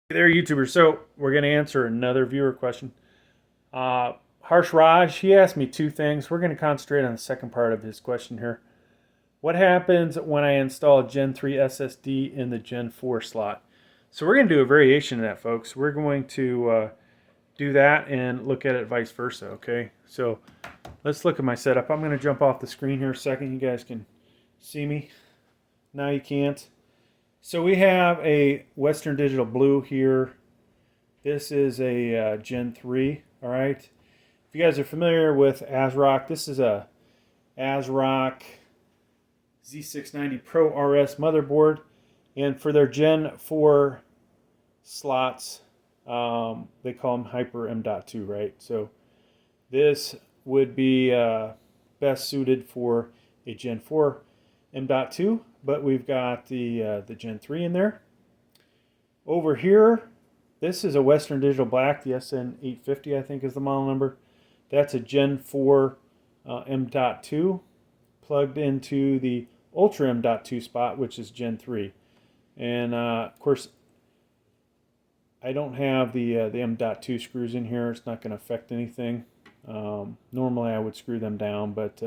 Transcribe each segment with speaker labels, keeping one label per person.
Speaker 1: Hey there, YouTubers. So we're going to answer another viewer question. Harsh Raj, he asked me two things. We're going to concentrate on the second part of his question here. What happens when I install a Gen 3 SSD in the Gen 4 slot? So we're going to do a variation of that, folks. We're going to do that and look at it vice versa, okay? So let's look at my setup. I'm going to jump off the screen here a second. You guys can see me. Now you can't. So we have a Western Digital Blue here. This is a Gen 3, all right? If you guys are familiar with ASRock, this is a ASRock Z690 Pro RS motherboard. And for their Gen 4 slots, they call them Hyper M.2, right? So this would be best suited for a Gen 4 M.2, but we've got the Gen 3 in there. Over here, this is a Western Digital Black, the SN850 I think is the model number. That's a Gen 4 M.2 plugged into the Ultra M.2 spot, which is Gen 3. And of course, I don't have the M.2 screws in here. It's not going to affect anything. Normally I would screw them down, but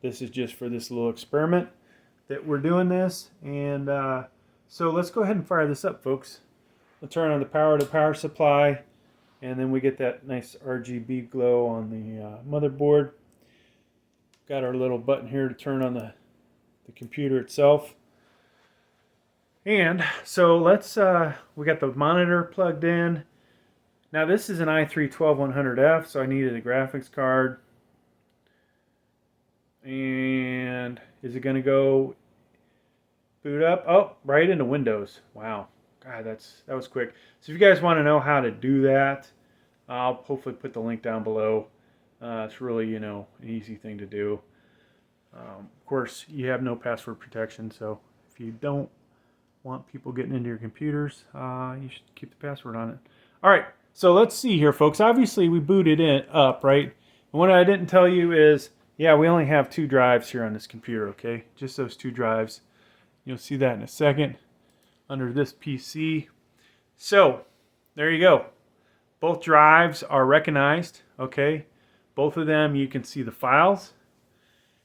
Speaker 1: this is just for this little experiment that we're doing this. And so let's go ahead and fire this up, folks. We'll turn on the power to power supply, and then we get that nice RGB glow on the motherboard. Got our little button here to turn on the computer itself. And so let's, we got the monitor plugged in. Now this is an i3-12100F, so I needed a graphics card. And is it going to go boot up? Oh, right into Windows. Wow. God, that was quick. So if you guys want to know how to do that, I'll hopefully put the link down below. It's really, an easy thing to do. Of course, you have no password protection, so if you don't want people getting into your computers, you should keep the password on it. All right, so let's see here, folks. Obviously, we booted it up, right? And what I didn't tell you is, yeah, we only have 2 drives here on this computer, okay? Just those 2 drives. You'll see that in a second under this PC. So, there you go. Both drives are recognized, okay? Both of them, you can see the files.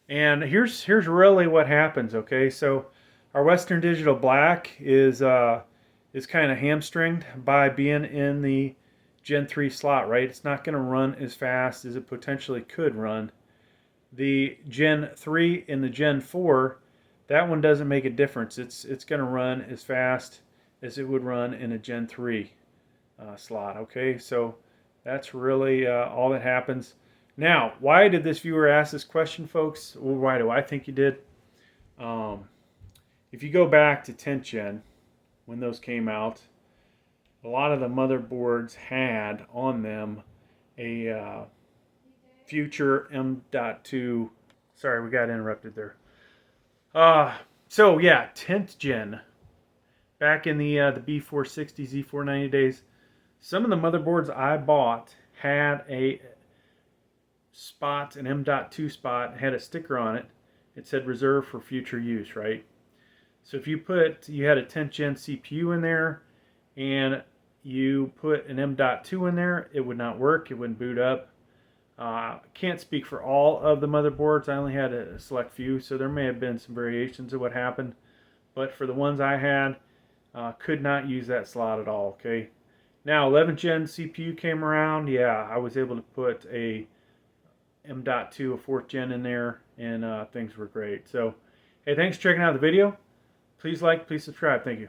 Speaker 1: And here's really what happens, okay? So, our Western Digital Black is kind of hamstringed by being in the Gen 3 slot, right? It's not going to run as fast as it potentially could run. The Gen 3 and the Gen 4, that one doesn't make a difference. It's going to run as fast as it would run in a Gen 3 slot, okay? So that's really all that happens. Now, why did this viewer ask this question, folks? Well, why do I think he did? If you go back to 10th Gen, when those came out, a lot of the motherboards had on them a future M.2. Sorry, we got interrupted there. So yeah, 10th Gen, back in the B460, Z490 days, some of the motherboards I bought had a spot, an M.2 spot, had a sticker on it. It said reserved for future use, right? So if you had a 10th Gen CPU in there and you put an M.2 in there, it would not work. It wouldn't boot up. Can't speak for all of the motherboards. I only had a select few, so there may have been some variations of what happened. But for the ones I had, could not use that slot at all, okay? Now, 11th Gen CPU came around. Yeah, I was able to put a M.2, a 4th Gen in there, and things were great. So, hey, thanks for checking out the video. Please like, please subscribe. Thank you.